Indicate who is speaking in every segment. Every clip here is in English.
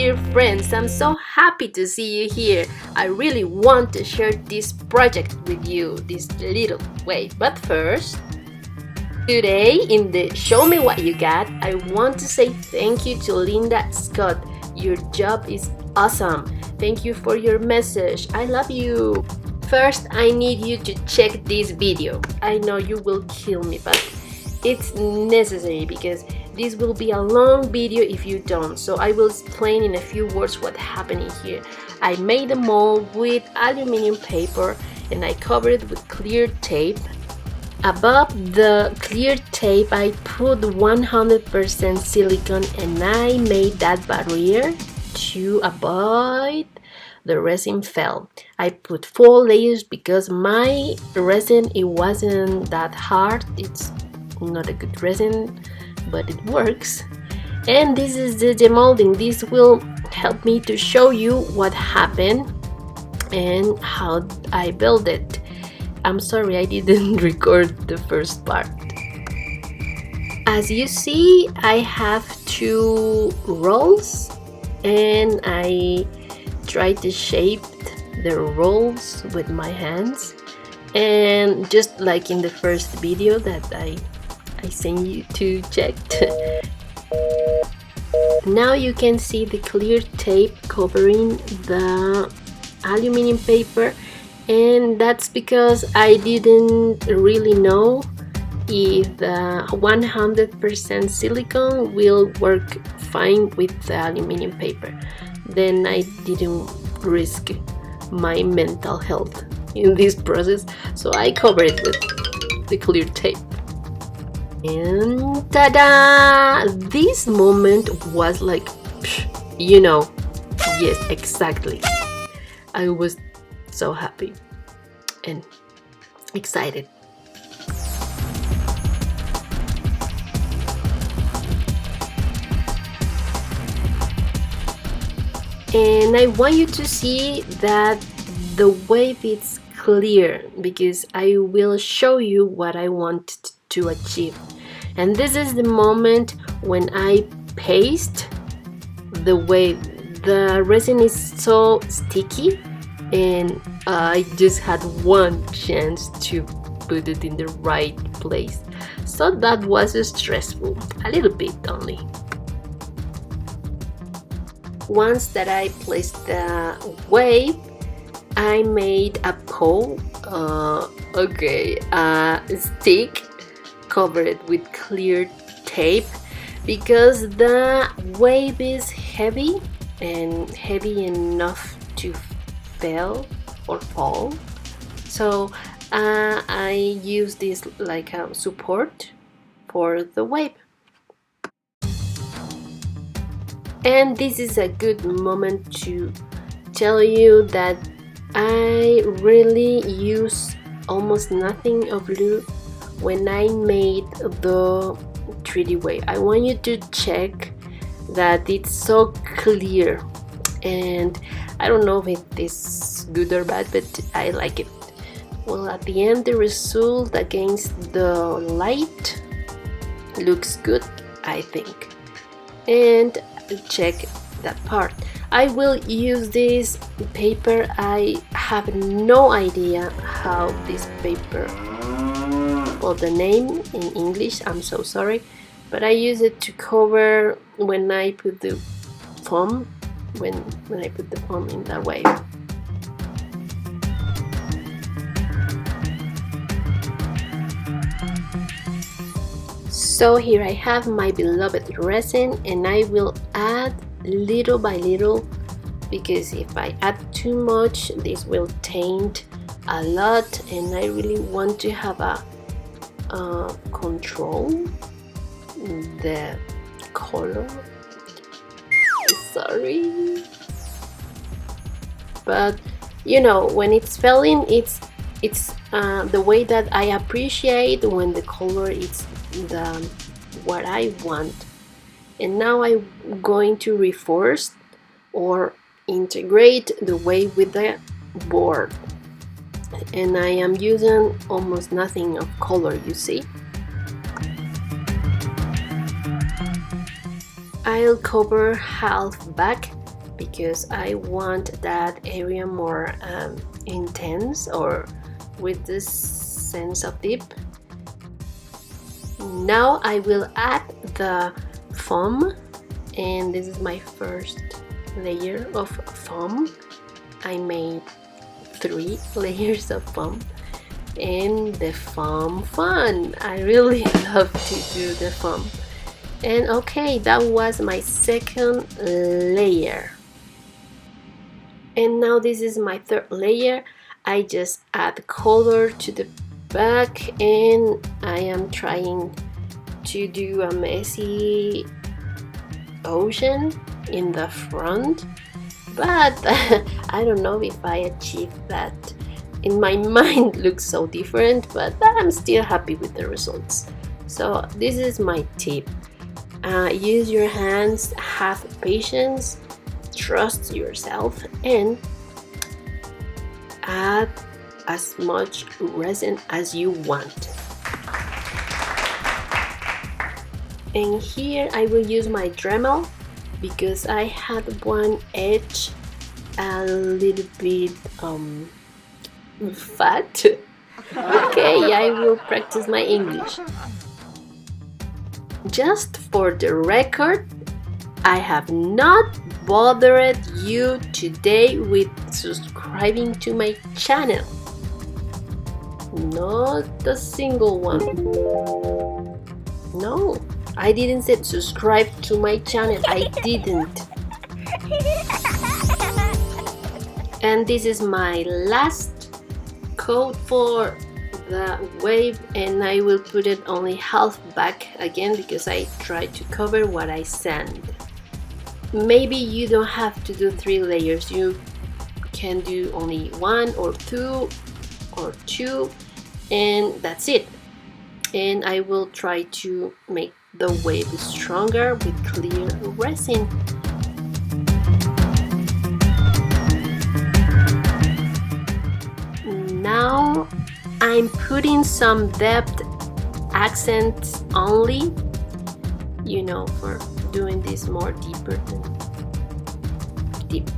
Speaker 1: dear friends, I'm so happy to see you here. I really want to share this project with you, this little way. But first, today in the Show Me What You Got, I want to say thank you to Linda Scott. Your job is awesome. Thank you for your message. I love you. First, I need you to check this video. I know you will kill me, but it's necessary because this will be a long video if you don't. So I will explain in a few words what's happening here. I made a mold with aluminium paper and I covered it with clear tape. Above the clear tape, I put 100% silicone and I made that barrier to avoid the resin fell. I put 4 layers because my resin, it wasn't that hard. It's not a good resin, but it works. And this is the demolding. This will help me to show you what happened and how I built it. I'm sorry I didn't record the first part. As you see, I have 2 rolls and I try to shape the rolls with my hands, and just like in the first video that I sent you to check. Now you can see the clear tape covering the aluminum paper, and that's because I didn't really know if the 100% silicone will work fine with the aluminum paper. Then I didn't risk my mental health in this process, so I covered it with the clear tape. And ta-da! This moment was like, you know, yes, exactly. I was so happy and excited. And I want you to see that the wave is clear because I will show you what I want to achieve. And this is the moment when I paste the wave. The resin is so sticky and I just had one chance to put it in the right place. So that was stressful, a little bit only. Once that I placed the wave, I made a pole, stick covered with clear tape because the wave is heavy and heavy enough to fall. So I use this like a support for the wave. And this is a good moment to tell you that I really use almost nothing of glue when I made the 3D wave. I want you to check that it's so clear, and I don't know if it is good or bad, but I like it. Well, at the end, the result against the light looks good, I think. And check that part. I will use this paper. I have no idea how this paper, well, the name in English, I'm so sorry, but I use it to cover when I put the foam, when I put the foam in that way. So here I have my beloved resin, and I will add little by little because if I add too much, this will taint a lot, and I really want to have a control the color. Sorry, but you know, when it's falling, it's the way that I appreciate when the color is what I want. And now I'm going to reinforce or integrate the wave with the board, and I am using almost nothing of color, you see. I'll cover half back because I want that area more intense or with this sense of deep. Now I will add the foam, and this is my first layer of foam. I made 3 layers of foam, and the foam fun. I really love to do the foam. And okay, that was my second layer. And now this is my third layer. I just add color to the back, and I am trying to do a messy ocean in the front, but I don't know if I achieved that. In my mind looks so different, but I'm still happy with the results. So this is my tip. Use your hands, have patience, trust yourself, and add as much resin as you want. And here I will use my Dremel because I had one edge a little bit fat. Okay, I will practice my English. Just for the record, I have not bothered you today with subscribing to my channel. Not a single one. No, I didn't say subscribe to my channel. I didn't. And this is my last coat for the wave, and I will put it only half back again because I tried to cover what I sand. Maybe you don't have to do 3 layers. You can do only 1 or 2 or 2, and that's it. And I will try to make the wave stronger with clear resin. Now I'm putting some depth accents only, you know, for doing this more deeper than deep.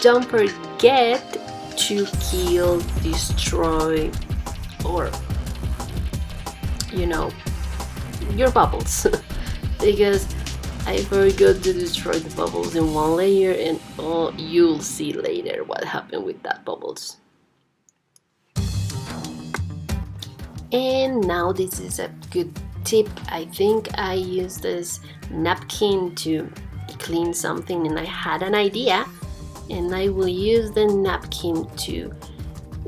Speaker 1: Don't forget to kill, destroy, or you know, your bubbles because I forgot to destroy the bubbles in one layer, and oh, you'll see later what happened with that bubbles. And now this is a good tip. I think I used this napkin to clean something and I had an idea, and I will use the napkin to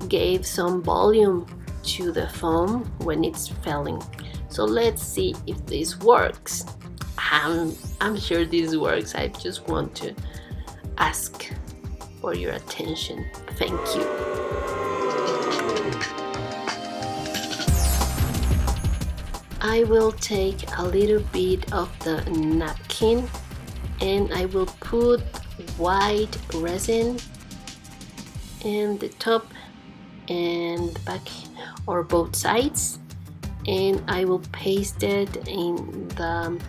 Speaker 1: give some volume to the foam when it's falling. So let's see if this works. I'm sure this works. I just want to ask for your attention. Thank you. I will take a little bit of the napkin and I will put white resin in the top and the back or both sides, and I will paste it in the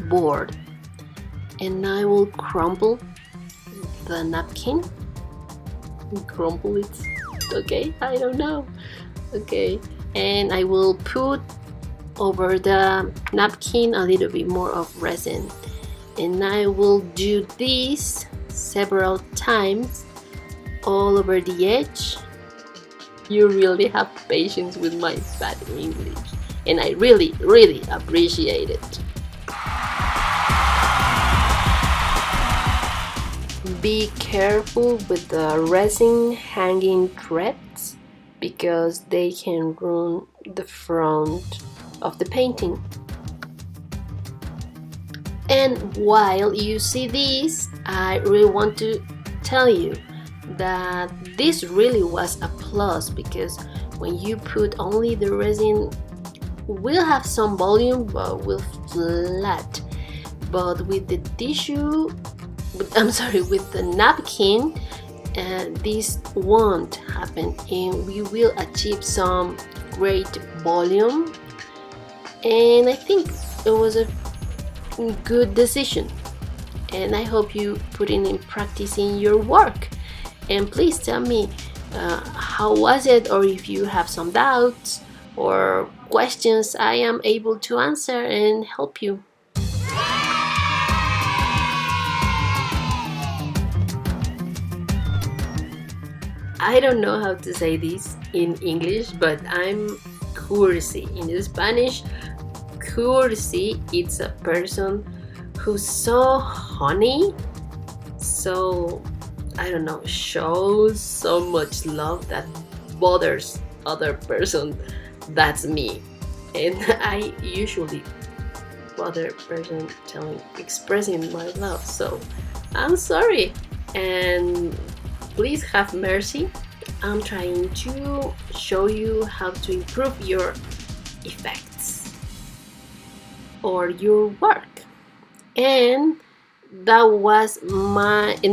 Speaker 1: board, and I will crumble the napkin. Crumble it, okay? I don't know. Okay, and I will put over the napkin a little bit more of resin, and I will do this several times all over the edge. You really have patience with my bad English, and I really appreciate it. Be careful with the resin hanging threads because they can ruin the front of the painting. And while you see this, I really want to tell you that this really was a plus, because when you put only the resin, will have some volume but will flat, but with the tissue, with the napkin, this won't happen, and we will achieve some great volume. And I think it was a good decision, and I hope you put it in practice in your work. And please tell me how was it, or if you have some doubts or questions, I am able to answer and help you. I don't know how to say this in English, but I'm cursi. In Spanish, cursi, it's a person who's so honey, so I don't know, shows so much love that bothers other person. That's me, and I usually bother person expressing my love. So I'm sorry, and please have mercy. I'm trying to show you how to improve your effects or your work. And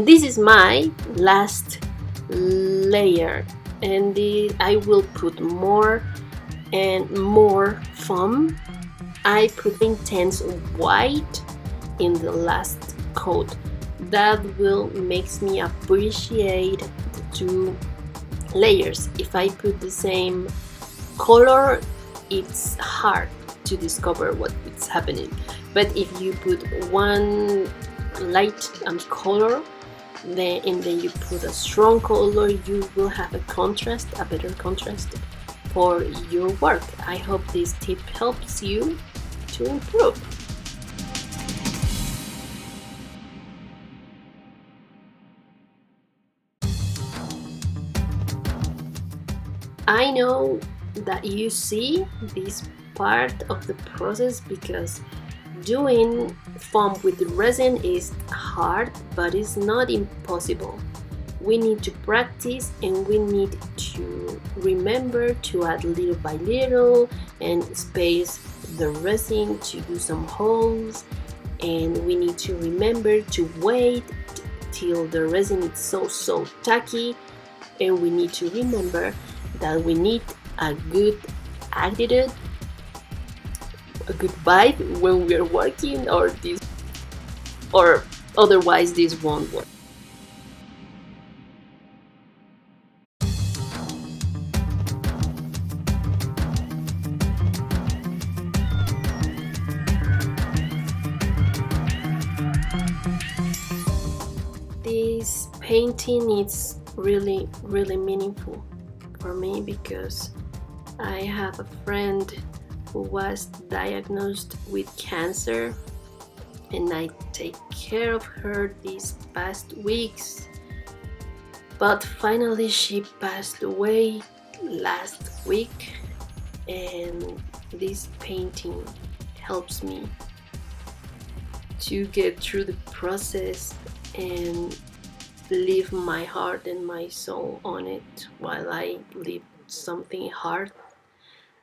Speaker 1: this is my last layer, and I will put more and more foam. I put intense white in the last coat. That will makes me appreciate the two layers. If I put the same color, it's hard to discover what is happening. But if you put one light color, and then you put a strong color, you will have a better contrast for your work. I hope this tip helps you to improve. I know that you see this part of the process because doing foam with resin is hard, but it's not impossible. We need to practice, and we need to remember to add little by little and space the resin to do some holes, and we need to remember to wait till the resin is so tacky, and we need to remember that we need a good attitude, a good vibe when we're working, or otherwise this won't work. This painting is really meaningful for me because I have a friend who was diagnosed with cancer, and I take care of her these past weeks, but finally she passed away last week, and this painting helps me to get through the process and leave my heart and my soul on it while I live something hard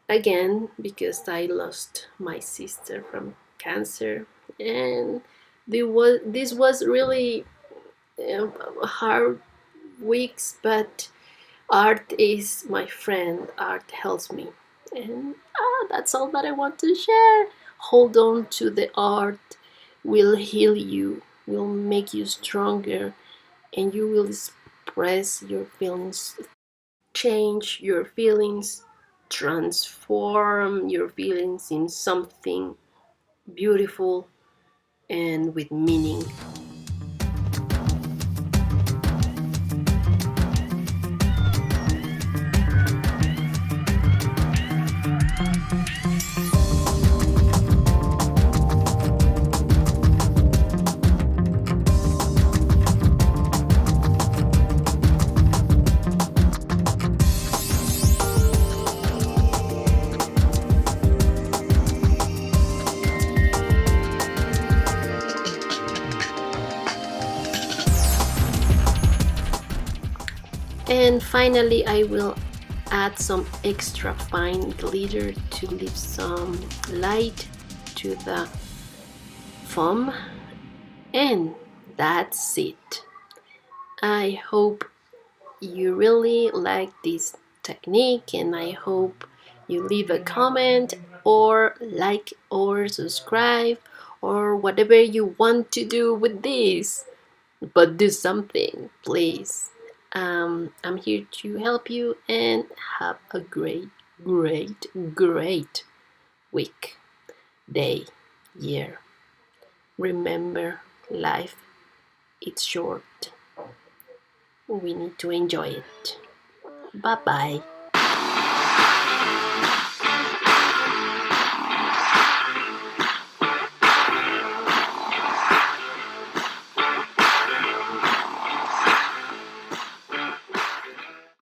Speaker 1: again, because I lost my sister from cancer, and this was really hard weeks, but art is my friend. Art helps me, and that's all that I want to share. Hold on to the art, will heal you, will make you stronger, and you will express your feelings, change your feelings, transform your feelings in something beautiful and with meaning. And finally, I will add some extra fine glitter to leave some light to the foam, and that's it. I hope you really like this technique, and I hope you leave a comment or like or subscribe or whatever you want to do with this, but do something, please. I'm here to help you, and have a great, great, great week, day, year. Remember, life it's short. We need to enjoy it. Bye bye.